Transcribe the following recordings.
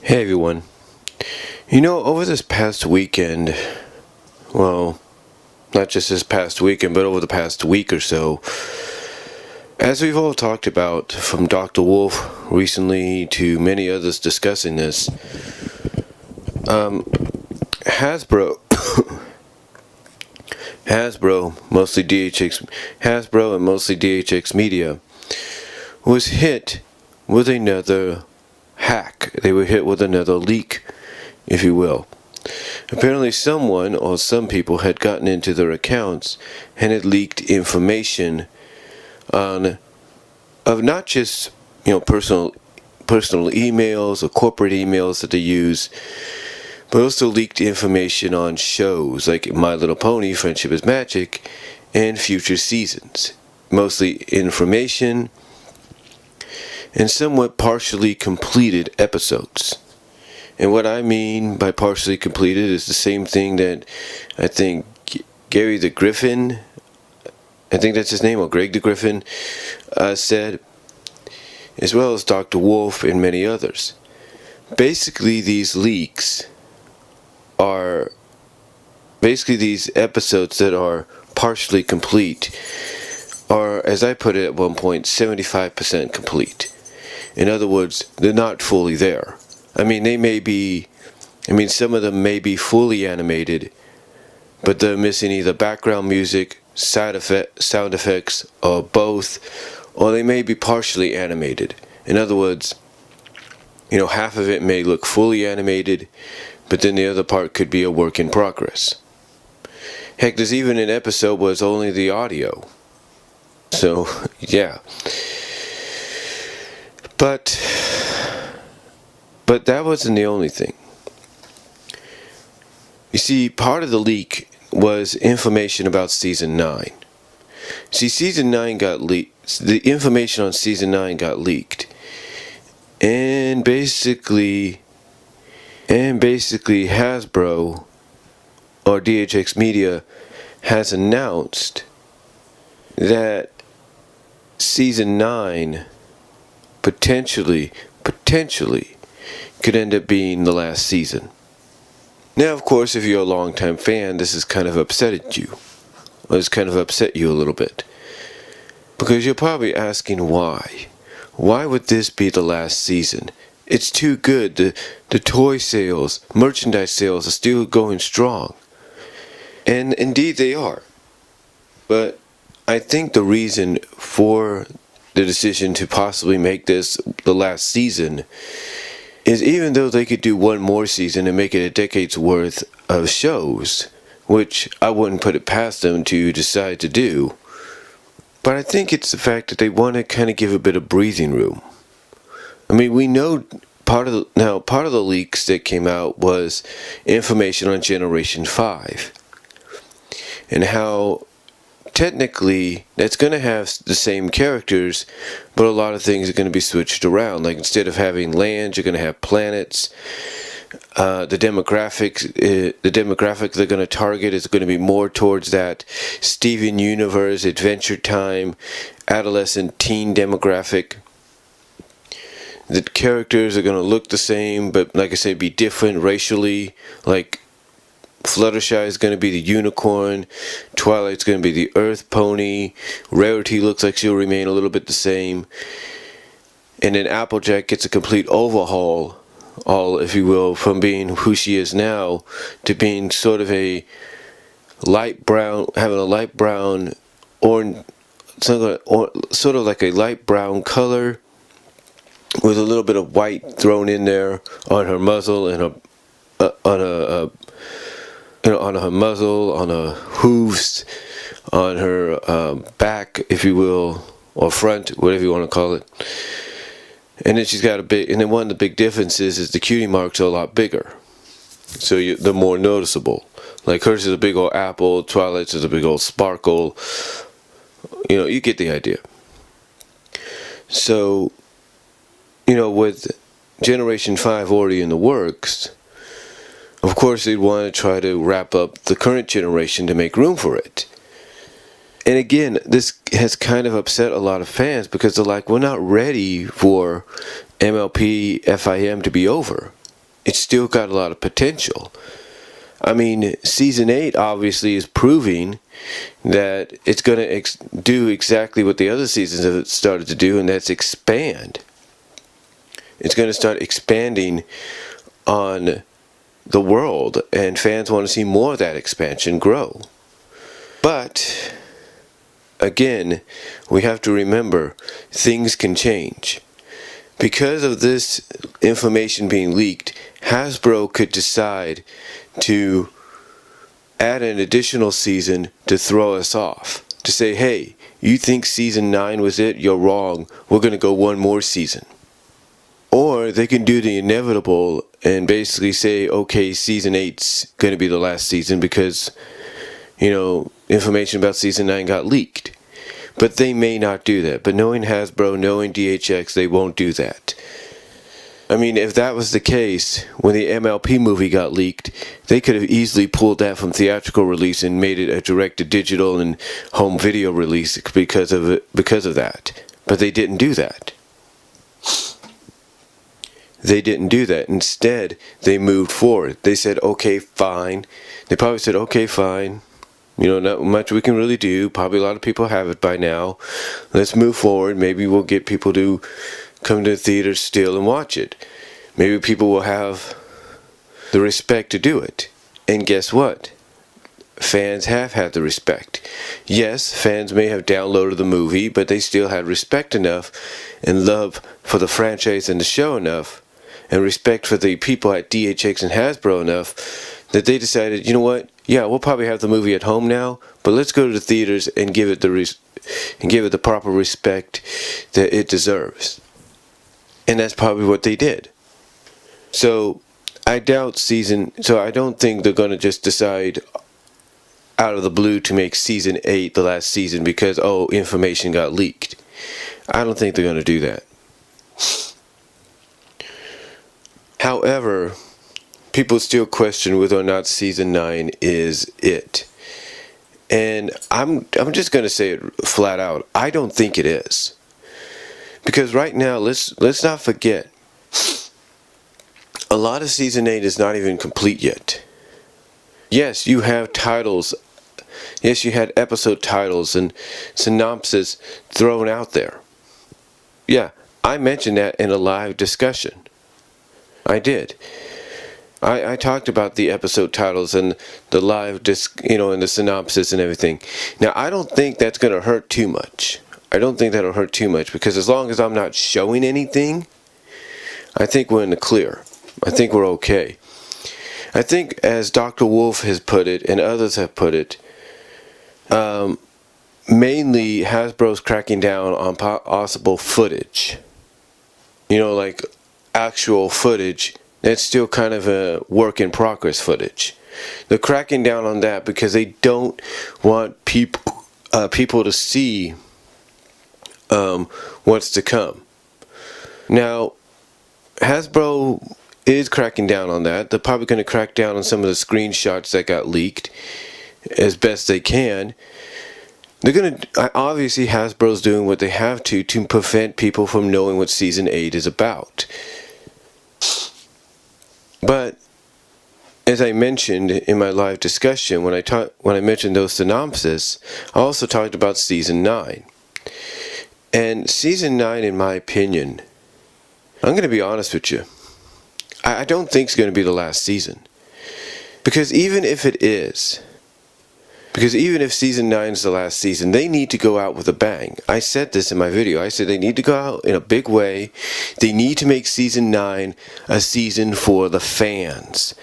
Hey everyone. Over this past weekend, well, not just this past weekend, but over the past week or so, as we've all talked about, from Dr. Wolf recently to many others discussing this, Hasbro, Hasbro and mostly DHX Media, was hit with another hack. They were hit with another leak, if you will. Apparently someone or some people had gotten into their accounts and had leaked information of not just personal emails or corporate emails that they use, but also leaked information on shows like My Little Pony, Friendship is Magic, and future seasons. Mostly information and somewhat partially completed episodes. And what I mean by partially completed is the same thing that I think Gary the Griffin, I think that's his name, or Greg the Griffin, said, as well as Dr. Wolf and many others. Basically, these leaks are, these episodes that are partially complete are, as I put it at one point, 75% complete. In other words, they're not fully there. Some of them may be fully animated, but they're missing either background music, sound effects, or both, or they may be partially animated. In other words, half of it may look fully animated, but then the other part could be a work in progress. Heck, there's even an episode where it's only the audio. So, yeah. But that wasn't the only thing. You see, part of the leak was information about Season 9. See, Season 9 got leaked. The information on Season 9 got leaked. And basically Hasbro, or DHX Media, has announced that Season 9 potentially could end up being the last season. Now, of course, if you're a long-time fan, this has kind of upset you a little bit. Because you're probably asking why. Why would this be the last season? It's too good. The toy sales, merchandise sales are still going strong. And indeed they are. But I think the reason for the decision to possibly make this the last season is, even though they could do one more season and make it a decade's worth of shows, which I wouldn't put it past them to decide to do, but I think it's the fact that they want to kind of give a bit of breathing room. We know part of the leaks that came out was information on Generation 5 and how technically that's going to have the same characters, but a lot of things are going to be switched around. Like, instead of having lands, you're going to have planets. The demographic they're going to target is going to be more towards that Steven Universe, Adventure Time, adolescent teen demographic. The characters are going to look the same, but like I said, be different racially. Like, Fluttershy is going to be the unicorn, Twilight's going to be the earth pony, Rarity looks like she'll remain a little bit the same, and then Applejack gets a complete overhaul, if you will, from being who she is now to being sort of a light brown, having a light brown, or sort of like a light brown color with a little bit of white thrown in there on her muzzle and on her muzzle, on her hooves, on her back, if you will, or front, whatever you want to call it. And then she's got one of the big differences is the cutie marks are a lot bigger. So they're more noticeable. Like, hers is a big old apple, Twilight's is a big old sparkle. You get the idea. So, with Generation 5 already in the works, of course, they'd want to try to wrap up the current generation to make room for it. And again, this has kind of upset a lot of fans because they're like, we're not ready for MLP FIM to be over. it's still got a lot of potential. I mean, season 8 obviously is proving that it's going to do exactly what the other seasons have started to do, and that's expand. It's going to start expanding on the world, and fans want to see more of that expansion grow. But again, we have to remember things can change. Because of this information being leaked, Hasbro could decide to add an additional season to throw us off. To say, hey, you think season 9 was it? You're wrong. We're going to go one more season. Or they can do the inevitable and basically say, okay, season 8's going to be the last season because, information about season 9 got leaked. But they may not do that. But knowing Hasbro, knowing DHX, they won't do that. I mean, if that was the case, when the MLP movie got leaked, they could have easily pulled that from theatrical release and made it a direct-to-digital and home video release because of that. But they didn't do that. They didn't do that. Instead, they moved forward. They said, okay, fine. They probably said, okay, fine. Not much we can really do. Probably a lot of people have it by now. Let's move forward. Maybe we'll get people to come to the theater still and watch it. Maybe people will have the respect to do it. And guess what? Fans have had the respect. Yes, fans may have downloaded the movie, but they still had respect enough and love for the franchise and the show enough, and respect for the people at DHX and Hasbro enough that they decided, you know what? Yeah, we'll probably have the movie at home now, but let's go to the theaters and give it the proper respect that it deserves. And that's probably what they did. So I don't think they're going to just decide out of the blue to make season 8 the last season because, information got leaked. I don't think they're going to do that. However, people still question whether or not season 9 is it. And I'm just going to say it flat out. I don't think it is. Because right now, let's not forget, a lot of season 8 is not even complete yet. Yes, you have titles. Yes, you had episode titles and synopsis thrown out there. Yeah, I mentioned that in a live discussion. I did. I talked about the episode titles and the live and the synopsis and everything. Now, I don't think that's going to hurt too much. I don't think that'll hurt too much because as long as I'm not showing anything, I think we're in the clear. I think we're okay. I think, as Dr. Wolf has put it and others have put it, mainly Hasbro's cracking down on possible footage. Like actual footage that's still kind of a work in progress footage. They're cracking down on that because they don't want people to see what's to come. Now, Hasbro is cracking down on that. They're probably going to crack down on some of the screenshots that got leaked as best they can. They're going to, obviously Hasbro's doing what they have to prevent people from knowing what season 8 is about. But as I mentioned in my live discussion, when I mentioned those synopses, I also talked about season 9. And season 9, in my opinion, I'm going to be honest with you, I don't think it's going to be the last season. Because even if season 9 is the last season, they need to go out with a bang. I said this in my video. I said they need to go out in a big way. They need to make season 9 a season for the fans.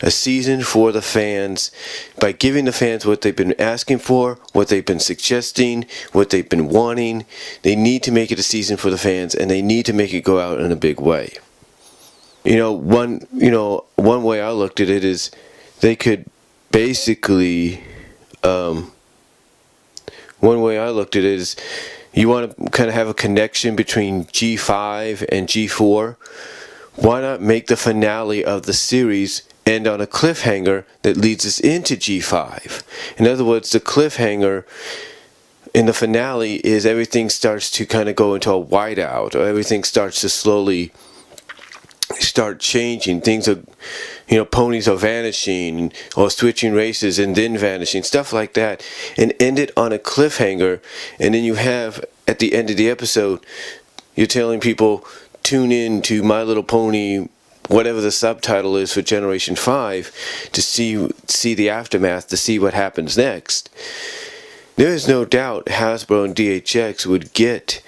A season for the fans by giving the fans what they've been asking for, what they've been suggesting, what they've been wanting. They need to make it a season for the fans, and they need to make it go out in a big way. One way I looked at it is they could basically... one way I looked at it is you want to kind of have a connection between G5 and G4. Why not make the finale of the series end on a cliffhanger that leads us into G5? In other words, the cliffhanger in the finale is everything starts to kind of go into a whiteout, or everything starts to slowly start changing. Things are, ponies are vanishing or switching races and then vanishing, stuff like that, and end it on a cliffhanger. And then you have, at the end of the episode, you're telling people, tune in to My Little Pony, whatever the subtitle is for Generation 5, to see the aftermath, to see what happens next. There is no doubt Hasbro and DHX would get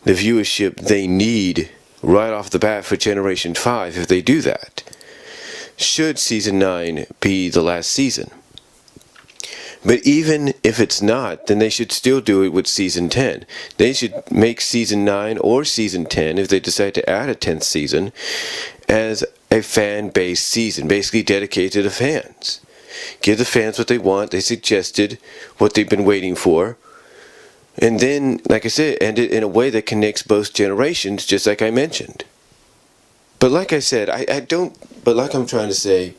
the viewership they need right off the bat for Generation 5 if they do that, should Season 9 be the last season. But even if it's not, then they should still do it with Season 10. They should make Season 9 or Season 10, if they decide to add a 10th season, as a fan-based season, basically dedicated to the fans. Give the fans what they want. They suggested what they've been waiting for. And then, like I said, end it in a way that connects both generations, just like I mentioned. But like I said, but like I'm trying to say,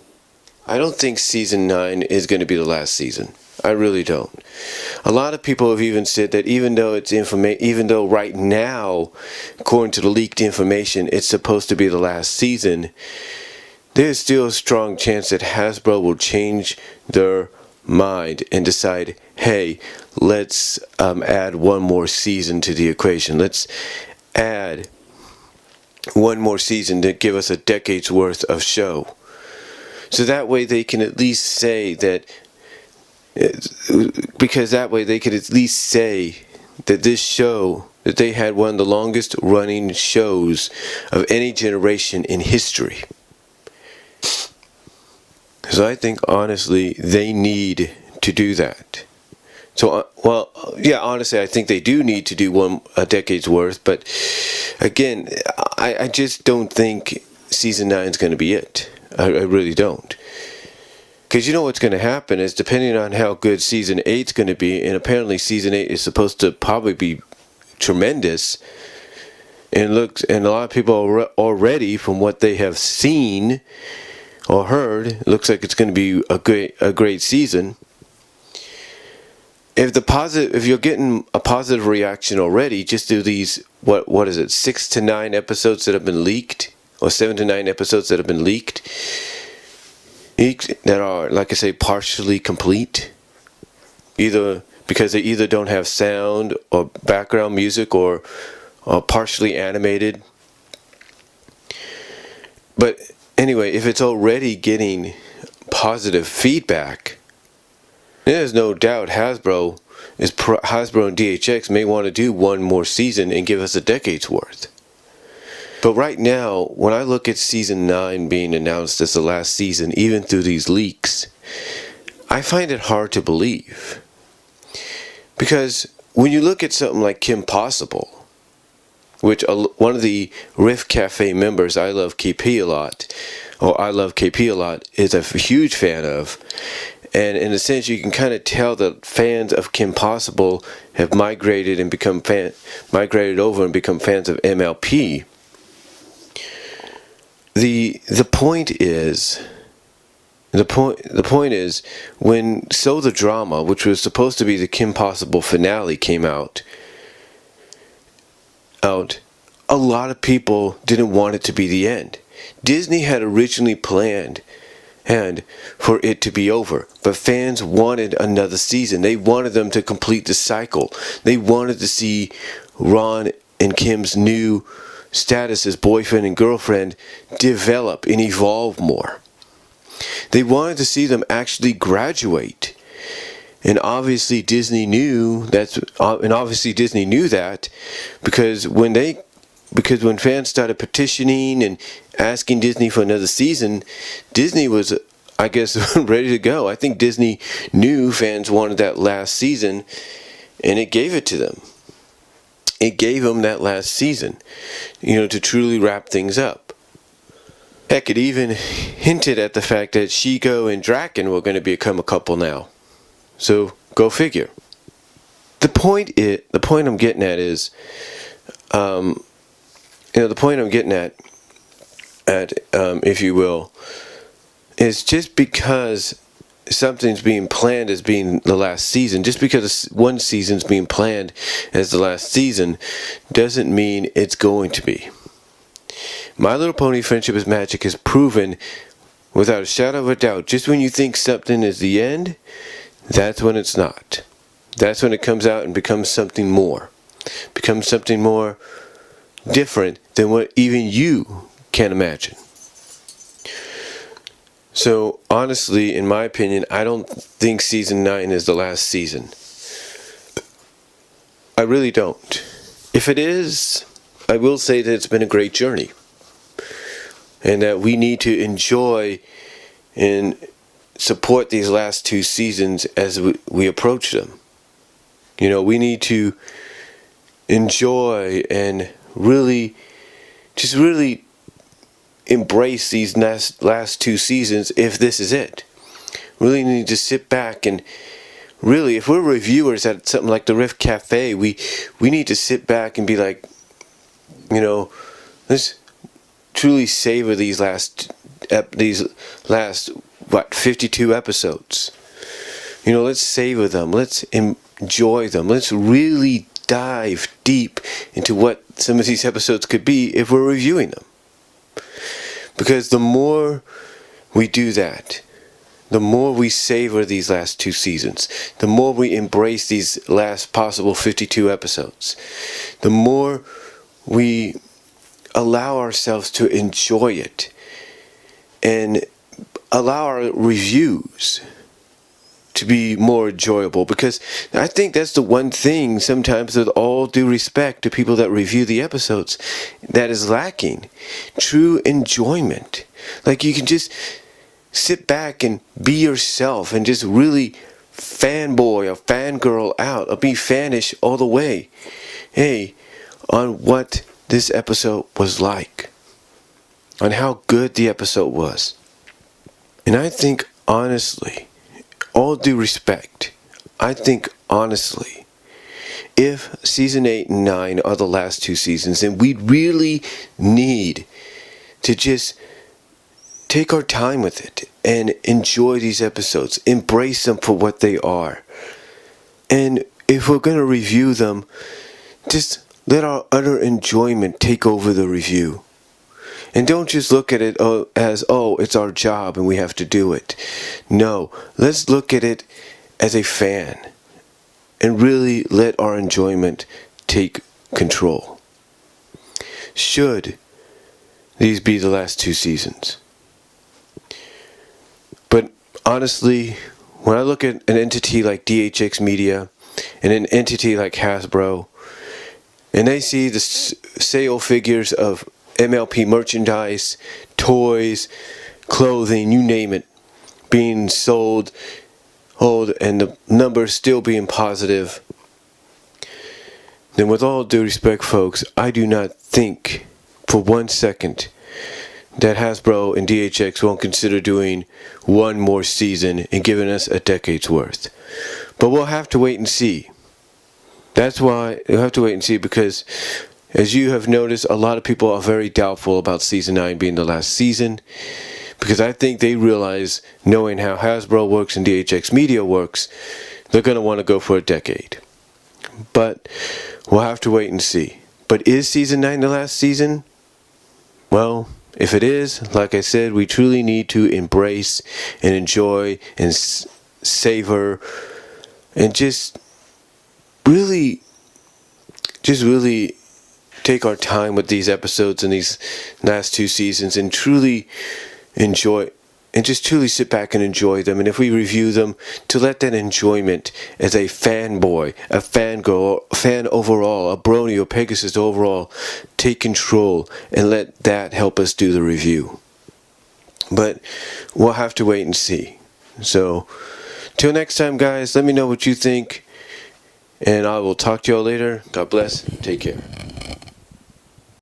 I don't think Season 9 is going to be the last season. I really don't. A lot of people have even said that even though right now, according to the leaked information, it's supposed to be the last season, there's still a strong chance that Hasbro will change their mind and decide, hey, let's add one more season to the equation. Let's add one more season to give us a decade's worth of show. So that way they can at least say that, because that way they could at least say that this show, that they had one of the longest running shows of any generation in history. So I think honestly they need to do that. So honestly I think they do need to do a decade's worth, but again, I just don't think Season 9 is going to be it. I really don't. Because you know what's going to happen is, depending on how good Season 8 is going to be, and apparently Season 8 is supposed to probably be tremendous, and a lot of people already, from what they have seen or heard, it looks like it's going to be a great season. If you're getting a positive reaction already, just do these, what is it, 6 to 9 episodes that have been leaked, or 7 to 9 episodes that have been leaked, that are, like I say, partially complete, either because they either don't have sound or background music or partially animated. But anyway, if it's already getting positive feedback, there's no doubt Hasbro and DHX may want to do one more season and give us a decade's worth. But right now, when I look at Season 9 being announced as the last season, even through these leaks, I find it hard to believe. Because when you look at something like Kim Possible, which one of the Riff Cafe members, I Love KP a lot, is a huge fan of, and in a sense you can kind of tell that fans of Kim Possible have migrated over and become fans of MLP. The point is, when So the Drama, which was supposed to be the Kim Possible finale, came out, a lot of people didn't want it to be the end. Disney had originally planned for it to be over, but fans wanted another season. They wanted them to complete the cycle. They wanted to see Ron and Kim's new status as boyfriend and girlfriend develop and evolve more. They wanted to see them actually graduate, and obviously Disney knew that. Because when fans started petitioning and asking Disney for another season, Disney was, I guess, ready to go. I think Disney knew fans wanted that last season, and it gave it to them. It gave them that last season, to truly wrap things up. Heck, it even hinted at the fact that Shiko and Draken were going to become a couple now. So, go figure. The point I'm getting at is, if you will, is just because something's being planned as being the last season, just because one season's being planned as the last season, doesn't mean it's going to be. My Little Pony Friendship is Magic has proven without a shadow of a doubt, just when you think something is the end, that's when it's not. That's when it comes out and becomes something more. Becomes something more different than what even you can imagine. So, honestly, in my opinion, I don't think Season 9 is the last season. I really don't. If it is, I will say that it's been a great journey. And that we need to enjoy and support these last 2 seasons as we approach them. You know, we need to enjoy and really embrace these last 2 seasons if this is it. Really need to sit back and really, if we're reviewers at something like the Rift Cafe, we need to sit back and be like, you know, let's truly savor these last 52 episodes. You know, let's savor them. Let's enjoy them. Let's really dive deep into what some of these episodes could be if we're reviewing them. Because the more we do that, the more we savor these last 2 seasons, the more we embrace these last possible 52 episodes, the more we allow ourselves to enjoy it and allow our reviews to be more enjoyable, because I think that's the one thing sometimes, with all due respect to people that review the episodes, that is lacking. True enjoyment. Like, you can just sit back and be yourself and just really fanboy or fangirl out or be fanish all the way, hey, on what this episode was like, on how good the episode was. And I think honestly, all due respect, I think honestly, if Season 8 and 9 are the last 2 seasons, then we really need to just take our time with it and enjoy these episodes. Embrace them for what they are. And if we're going to review them, just let our utter enjoyment take over the review. And don't just look at it as, oh, it's our job and we have to do it. No, let's look at it as a fan and really let our enjoyment take control. Should these be the last 2 seasons? But honestly, when I look at an entity like DHX Media and an entity like Hasbro, and they see the sale figures of MLP merchandise, toys, clothing, you name it, being sold, and the numbers still being positive, then with all due respect, folks, I do not think for 1 second that Hasbro and DHX won't consider doing one more season and giving us a decade's worth. But we'll have to wait and see. That's why we'll have to wait and see, because as you have noticed, a lot of people are very doubtful about Season 9 being the last season, because I think they realize, knowing how Hasbro works and DHX Media works, they're going to want to go for a decade. But we'll have to wait and see. But is Season 9 the last season? Well, if it is, like I said, we truly need to embrace and enjoy and savor and just really take our time with these episodes and these last 2 seasons and truly enjoy and just truly sit back and enjoy them. And if we review them, to let that enjoyment as a fanboy, a fangirl, a fan overall, a brony or Pegasus overall, take control and let that help us do the review. But we'll have to wait and see. So, till next time, guys, let me know what you think, and I will talk to y'all later. God bless. Take care.